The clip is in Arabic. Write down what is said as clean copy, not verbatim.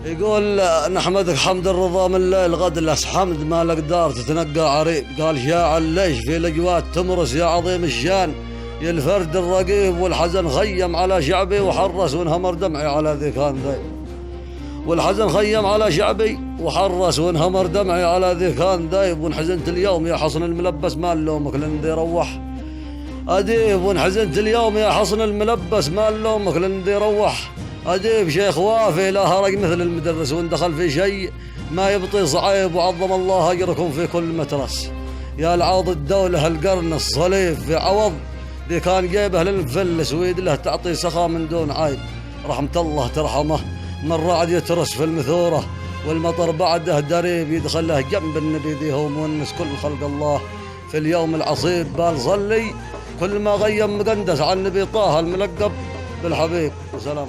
يقول نحمدك حمد الرضا من الليل غد لس حمد ما الأقدار تتنقى عريب. قال شاع الليش في الأجواد تمرس يا عظيم الشان، يا الفرد الرقيب والحزن خيم على شعبي وحرس وانهمر دمعي على ذي كان ذي. والحزن خيم على شعبي وحرس وانهمر دمعي على ذي كان ذيب. وانحزنت اليوم يا حصن الملبس ما نلومك لان ذي روح أديب. وانحزنت اليوم يا حصن الملبس ما نلومك لان ذي روح أديب. شيخ وافي لا هرج مثل المدرس، وان دخل في شيء ما يبطي صعيب. وعظم الله أجركم في كل مترس يا العوض الدولة القرن الصليب في عوض. ذي كان جيبه للمفلس ويد له تعطي سخاء من دون عيب. رحمة الله ترحمه من رعد يترس في المثورة، والمطر بعده دريب يدخل له جنب النبي ذي هو مونس كل خلق الله. في اليوم العصيب بال صلي كل ما غيم مقندس عن النبي طه الملقب بالحبيب. وسلام.